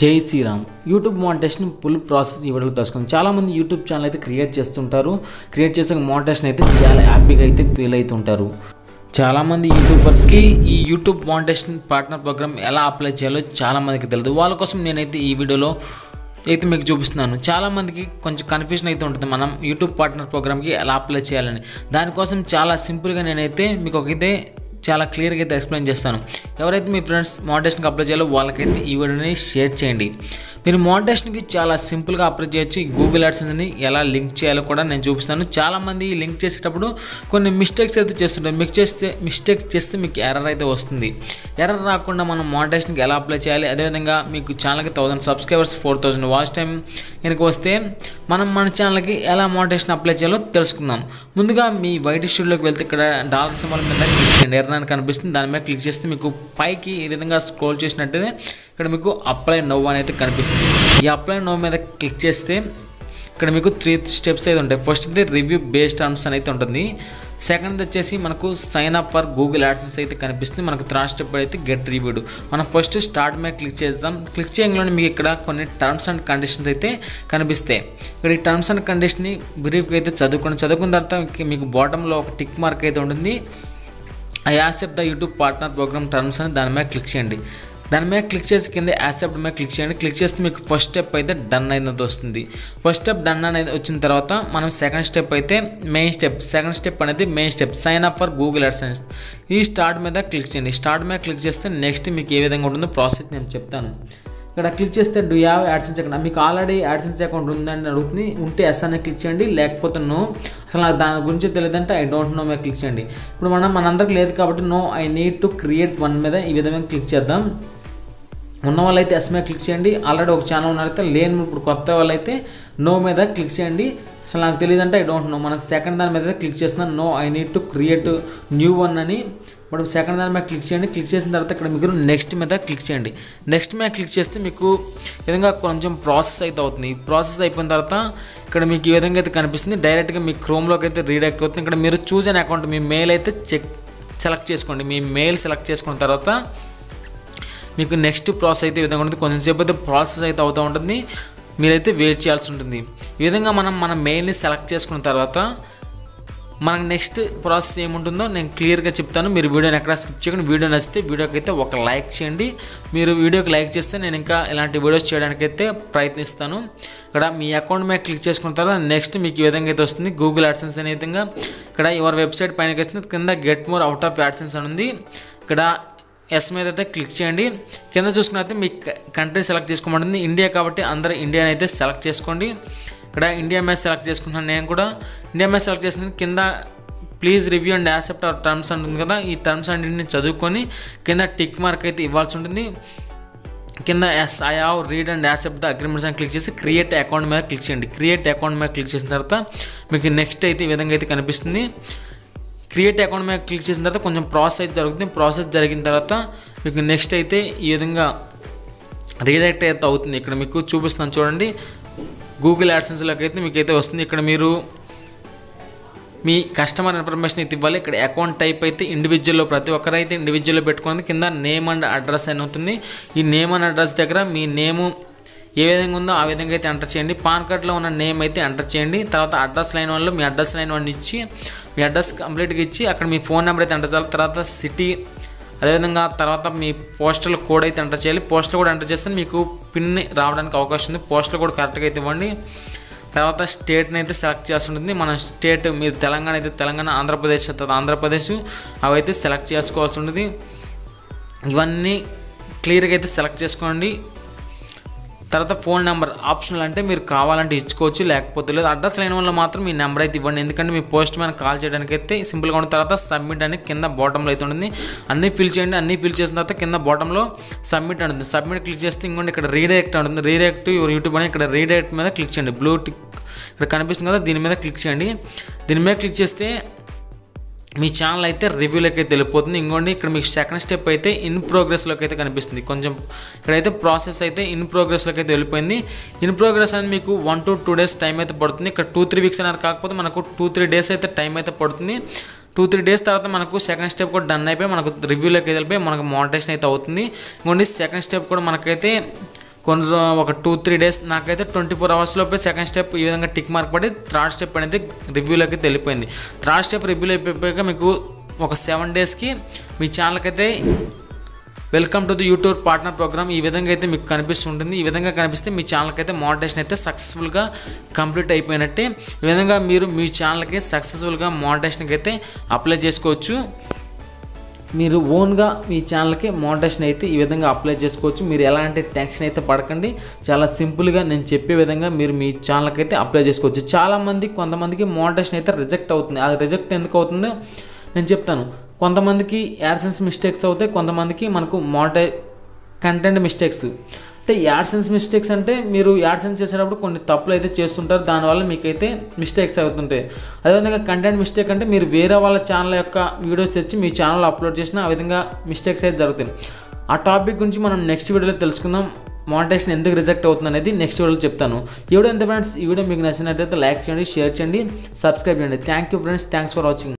జై Shriram. YouTube monetization full process ఈ వీడియోలో తెలుసుకుందాం. చాలామంది యూట్యూబ్ ఛానల్ అయితే క్రియేట్ చేస్తుంటారు. క్రియేట్ చేసాక మానిటైజేషన్ అయితే చాలా హ్యాపీగా అయితే ఫీల్ అవుతుంటారు. చాలామంది యూట్యూబర్స్కి ఈ యూట్యూబ్ మానిటైజేషన్ పార్ట్నర్ ప్రోగ్రామ్ ఎలా అప్లై చేయాలో చాలామందికి తెలియదు. వాళ్ళ కోసం నేనైతే ఈ వీడియోలో అయితే మీకు చూపిస్తున్నాను. చాలామందికి కొంచెం కన్ఫ్యూజన్ అయితే ఉంటుంది మనం యూట్యూబ్ పార్ట్నర్ ప్రోగ్రామ్కి ఎలా అప్లై చేయాలని. దానికోసం చాలా సింపుల్గా నేనైతే మీకు ఒకైతే చాలా క్లియర్గా అయితే ఎక్స్ప్లెయిన్ చేస్తాను. ఎవరైతే మీ ఫ్రెండ్స్ మానిటైజేషన్కి అప్లై చేయాలో వాళ్ళకైతే ఈ వీడియోని షేర్ చేయండి. మీరు మానిటైజేషన్కి చాలా సింపుల్గా అప్లై చేయొచ్చు. గూగుల్ యాడ్సెన్స్ని ఎలా లింక్ చేయాలో కూడా నేను చూపిస్తాను. చాలామంది లింక్ చేసేటప్పుడు కొన్ని మిస్టేక్స్ అయితే చేస్తుంటారు. మిస్టేక్స్ చేస్తే మీకు ఎర్రర్ అయితే వస్తుంది. ఎర్రర్ రాకుండా మనం మానిటైజేషన్కి ఎలా అప్లై చేయాలి, అదేవిధంగా మీకు ఛానల్కి 1000 సబ్స్క్రైబర్స్ 4000 వాచ్ టైం కనుక వస్తే మనం మన ఛానల్కి ఎలా మానిటైజేషన్ అప్లై చేయాలో తెలుసుకుందాం. ముందుగా మీ వైట్ షీట్లోకి వెళ్తే ఇక్కడ డాలర్ సింబల్ మీద క్లిక్ చేయండి. ఎర్రర్ అని కనిపిస్తుంది. దాని మీద క్లిక్ చేస్తే మీకు పైకి ఈ విధంగా స్క్రోల్ చేసినట్టయితే ఇక్కడ మీకు అప్లై నౌ అని అయితే కనిపిస్తుంది. ఈ అప్లై నౌ మీద క్లిక్ చేస్తే ఇక్కడ మీకు 3 స్టెప్స్ అయితే ఉంటాయి. ఫస్ట్ది రివ్యూ బేస్డ్ టర్మ్స్ అని అయితే ఉంటుంది. సెకండ్ వచ్చేసి మనకు sign up for Google AdSense అయితే కనిపిస్తుంది. మనకు థర్డ్ స్టెప్ అయితే గెట్ రివ్యూడ్. మనం ఫస్ట్ స్టార్ట్ మీద క్లిక్ చేద్దాం. క్లిక్ చేయగానే మీకు ఇక్కడ కొన్ని టర్మ్స్ అండ్ కండిషన్స్ అయితే కనిపిస్తాయి. ఇక్కడ ఈ టర్మ్స్ అండ్ కండిషన్ని బ్రీఫ్గా అయితే చదువుకున్న తర్వాత మీకు బాటంలో ఒక టిక్ మార్క్ అయితే ఉంటుంది. I accept the YouTube partner program terms అని దాని మీద క్లిక్ చేయండి. దాని మీద క్లిక్ చేసి కింద యాక్సెప్ట్ మీద క్లిక్ చేయండి. క్లిక్ చేస్తే మీకు ఫస్ట్ స్టెప్ అయితే డన్ అనేది వస్తుంది. ఫస్ట్ స్టెప్ డన్ అనేది వచ్చిన తర్వాత మనం సెకండ్ స్టెప్ అయితే సెకండ్ స్టెప్ అనేది main step sign up for Google AdSense. ఈ స్టార్ట్ మీద క్లిక్ చేయండి. స్టార్ట్ మీద క్లిక్ చేస్తే నెక్స్ట్ మీకు ఏ విధంగా ఉంటుందో ప్రాసెస్ నేను చెప్తాను. ఇక్కడ క్లిక్ చేస్తే డూ హ్యావ్ యాడ్సెన్స్ అకౌంట్, మీకు ఆల్రెడీ యాడ్సెన్స్ అకౌంట్ ఉందని అడుగుతుంది. ఉంటే ఎస్ అని క్లిక్ చేయండి, లేకపోతే నో, అసలు నాకు దాని గురించి తెలియదంటే ఐ డోంట్ నో మీద క్లిక్ చేయండి. ఇప్పుడు మనందరికి లేదు కాబట్టి no I need to create one మీద ఈ విధంగా క్లిక్ చేద్దాం. ఉన్న వాళ్ళైతే ఎస్ మీద క్లిక్ చేయండి. ఆల్రెడీ ఒక ఛానల్ ఉన్నారైతే లేని ఇప్పుడు కొత్త వాళ్ళైతే నో మీద క్లిక్ చేయండి. అసలు నాకు తెలియదంటే ఐ డోంట్ నో. మనం సెకండ్ దాని మీద క్లిక్ చేస్తున్నాం. No I need to create new one అని ఇప్పుడు సెకండ్ దాని మీద క్లిక్ చేయండి. క్లిక్ చేసిన తర్వాత ఇక్కడ మీకు నెక్స్ట్ మీద క్లిక్ చేయండి. నెక్స్ట్ మీద క్లిక్ చేస్తే మీకు ఈ విధంగా కొంచెం ప్రాసెస్ అయితే అవుతుంది. ప్రాసెస్ అయిపోయిన తర్వాత ఇక్కడ మీకు ఈ విధంగా అయితే కనిపిస్తుంది. డైరెక్ట్గా మీ క్రోమ్లోకి అయితే రీడైరెక్ట్ అవుతుంది. ఇక్కడ మీరు చూస్ అనే అకౌంట్ మీ మెయిల్ అయితే సెలెక్ట్ చేసుకోండి. మీ మెయిల్ సెలెక్ట్ చేసుకున్న తర్వాత మీకు నెక్స్ట్ ప్రాసెస్ అయితే ఈ విధంగా ఉంటుంది. కొంచెం సేపు అయితే ప్రాసెస్ అయితే అవుతూ ఉంటుంది. మీరైతే వెయిట్ చేయాల్సి ఉంటుంది. ఈ విధంగా మనం మన మెయిల్ని సెలెక్ట్ చేసుకున్న తర్వాత మనకు నెక్స్ట్ ప్రాసెస్ ఏముంటుందో నేను క్లియర్గా చెప్తాను. మీరు వీడియోని ఎక్కడ స్కిప్ చేయకుండా వీడియో నచ్చితే వీడియోకి అయితే ఒక లైక్ చేయండి. మీరు వీడియోకి లైక్ చేస్తే నేను ఇంకా ఇలాంటి వీడియోస్ చేయడానికైతే ప్రయత్నిస్తాను. ఇక్కడ మీ అకౌంట్ మీద క్లిక్ చేసుకున్న తర్వాత నెక్స్ట్ మీకు ఈ విధంగా అయితే వస్తుంది గూగుల్ యాడ్సెన్స్ అనే విధంగా. ఇక్కడ యువర్ వెబ్సైట్ పైనకి వస్తుంది. కింద get more out of AdSense అని ఉంది. ఇక్కడ ఎస్ మీద అయితే క్లిక్ చేయండి. కింద చూసుకున్నైతే మీ కంట్రీ సెలెక్ట్ చేసుకోమంటుంది. ఇండియా కాబట్టి అందరూ ఇండియాని అయితే సెలెక్ట్ చేసుకోండి. ఇక్కడ ఇండియా మీద సెలెక్ట్ చేసుకుంటున్నాను. నేను కూడా ఇండియా మీద సెలెక్ట్ చేసిన కింద please review and accept our terms ఉంటుంది కదా, ఈ టర్మ్స్ అన్నింటిని చదువుకొని కింద టిక్ మార్క్ అయితే ఇవ్వాల్సి ఉంటుంది. కింద yes I have read and accept the agreements అని క్లిక్ చేసి క్రియేట్ అకౌంట్ మీద క్లిక్ చేయండి. క్రియేట్ అకౌంట్ మీద క్లిక్ చేసిన తర్వాత మీకు నెక్స్ట్ అయితే ఈ విధంగా అయితే కనిపిస్తుంది. క్రియేట్ అకౌంట్ మీద క్లిక్ చేసిన తర్వాత కొంచెం ప్రాసెస్ అయితే జరుగుతుంది. ప్రాసెస్ జరిగిన తర్వాత మీకు నెక్స్ట్ అయితే ఈ విధంగా రీడైరెక్ట్ అయితే అవుతుంది. ఇక్కడ మీకు చూపిస్తున్నాను చూడండి. గూగుల్ యాడ్సెన్స్లోకి అయితే మీకు అయితే వస్తుంది. ఇక్కడ మీరు మీ కస్టమర్ ఇన్ఫర్మేషన్ అయితే ఇవ్వాలి. ఇక్కడ అకౌంట్ టైప్ అయితే ఇండివిజువల్లో ప్రతి ఒక్కరైతే ఇండివిజువల్లో పెట్టుకుని కింద నేమ్ అండ్ అడ్రస్ అని అవుతుంది. ఈ నేమ్ అండ్ అడ్రస్ దగ్గర మీ నేము ఏ విధంగా ఉందో ఆ విధంగా అయితే ఎంటర్ చేయండి. పాన్ కార్డ్లో ఉన్న నేమ్ అయితే ఎంటర్ చేయండి. తర్వాత అడ్రస్ లైన్ వల్ల మీ అడ్రస్ లైన్ వన్ ఇచ్చి మీ అడ్రస్ కంప్లీట్గా ఇచ్చి అక్కడ మీ ఫోన్ నెంబర్ అయితే ఎంటర్ చేయాలి. తర్వాత సిటీ, అదేవిధంగా తర్వాత మీ పోస్టల్ కోడ్ అయితే ఎంటర్ చేయాలి. పోస్టల్ కోడ్ ఎంటర్ చేస్తే మీకు పిన్ రావడానికి అవకాశం ఉంది. పోస్టల్ కోడ్ కరెక్ట్గా అయితే ఇవ్వండి. తర్వాత స్టేట్ని అయితే సెలెక్ట్ చేయాల్సి ఉంటుంది. మన స్టేట్ మీరు తెలంగాణ అయితే తెలంగాణ, ఆంధ్రప్రదేశ్ అయితే ఆంధ్రప్రదేశ్ అవి అయితే సెలెక్ట్ చేసుకోవాల్సి ఉంటుంది. ఇవన్నీ క్లియర్గా అయితే సెలెక్ట్ చేసుకోండి. తర్వాత ఫోన్ నెంబర్ ఆప్షనల్, అంటే మీరు కావాలంటే ఇచ్చుకోవచ్చు, లేకపోతే లేదు. అడ్రస్ లేని వల్ల మాత్రం మీ నెంబర్ అయితే ఇవ్వండి, ఎందుకంటే మీ పోస్ట్ మ్యాన్ కాల్ చేయడానికి అయితే సింపుల్గా ఉంటుంది. తర్వాత సబ్మిట్ అని కింద బాటంలో అయితే ఉంటుంది. అన్నీ ఫిల్ చేయండి. అన్నీ ఫిల్ చేసిన తర్వాత కింద బాటంలో సబ్మిట్ ఉంటుంది. సబ్మిట్ క్లిక్ చేస్తే ఇంకోటి ఇక్కడ రీడైరెక్ట్ ఉంటుంది. రీడైరెక్ట్ యువర్ యూట్యూబ్ అని ఇక్కడ రీడైరెక్ట్ మీద క్లిక్ చేయండి. బ్లూ టిక్ ఇక్కడ కనిపిస్తుంది కదా, దీని మీద క్లిక్ చేయండి. దీని మీద క్లిక్ చేస్తే మీ ఛానల్ అయితే రివ్యూలోకి అయితే వెళ్ళిపోతుంది. ఇంకోండి ఇక్కడ మీకు సెకండ్ స్టెప్ అయితే ఇన్ ప్రోగ్రెస్లోకి అయితే కనిపిస్తుంది. కొంచెం ఇక్కడైతే ప్రాసెస్ అయితే ఇన్ ప్రోగ్రెస్లోకి అయితే వెళ్ళిపోయింది. ఇన్ ప్రోగ్రెస్ అని మీకు 1 to 2 days టైం అయితే పడుతుంది. ఇక్కడ 2-3 weeks అన్నారు, కాకపోతే మనకు 2-3 days అయితే టైం అయితే పడుతుంది. 2-3 days తర్వాత మనకు సెకండ్ స్టెప్ కూడా డన్ అయిపోయి మనకు రివ్యూలోకి వెళ్ళిపోయి మనకు మానిటైజేషన్ అయితే అవుతుంది. ఇంకోండి సెకండ్ స్టెప్ కూడా మనకైతే ఒక 2-3 డేస్ నాకైతే 24 hours లోపే సెకండ్ స్టెప్ ఈ విధంగా టిక్ మార్క్ పడి థర్డ్ స్టెప్ అనేది రివ్యూలోకి వెళ్ళిపోయింది. థర్డ్ స్టెప్ రివ్యూలో అయిపోయాక మీకు ఒక 7 డేస్కి మీ ఛానల్కి అయితే welcome to the YouTube partner program ఈ విధంగా అయితే మీకు కనిపిస్తుంటుంది. ఈ విధంగా కనిపిస్తే మీ ఛానల్కి అయితే మానిటైజేషన్ అయితే సక్సెస్ఫుల్గా కంప్లీట్ అయిపోయినట్టే. ఈ విధంగా మీరు మీ ఛానల్కి సక్సెస్ఫుల్గా మానిటైజేషన్కి అయితే అప్లై చేసుకోవచ్చు. మీరు ఓన్గా మీ ఛానల్కి మానిటైజేషన్ అయితే ఈ విధంగా అప్లై చేసుకోవచ్చు. మీరు ఎలాంటి టెన్షన్ అయితే పడకండి. చాలా సింపుల్గా నేను చెప్పే విధంగా మీరు మీ ఛానల్కి అయితే అప్లై చేసుకోవచ్చు. కొంతమందికి మానిటైజేషన్ అయితే రిజెక్ట్ అవుతుంది. అది రిజెక్ట్ ఎందుకు అవుతుందో నేను చెప్తాను. కొంతమందికి యాడ్సెన్స్ మిస్టేక్స్ అవుతాయి, కొంతమందికి మనకు కంటెంట్ మిస్టేక్స్. అంటే యాడ్సెన్స్ మిస్టేక్స్ అంటే మీరు యాడ్సెన్స్ చేసేటప్పుడు కొన్ని తప్పులు అయితే చేస్తుంటారు, దానివల్ల మీకైతే మిస్టేక్స్ అవుతుంటాయి. అదేవిధంగా కంటెంట్ మిస్టేక్ అంటే మీరు వేరే వాళ్ళ ఛానల్ యొక్క వీడియోస్ తెచ్చి మీ ఛానల్లో అప్లోడ్ చేసినా ఆ విధంగా మిస్టేక్స్ అయితే జరుగుతాయి. ఆ టాపిక్ గురించి మనం నెక్స్ట్ వీడియోలో తెలుసుకుందాం. మానిటైజేషన్ ఎందుకు రిజెక్ట్ అవుతుంది అనేది నెక్స్ట్ వీడియోలో చెప్తాను. ఈ వీడియో ఎంత ఫ్రెండ్స్, ఈ వీడియో మీకు నచ్చినట్లయితే లైక్ చేయండి, షేర్ చేయండి, సబ్స్క్రైబ్ చేయండి. Thank you friends, thanks for watching.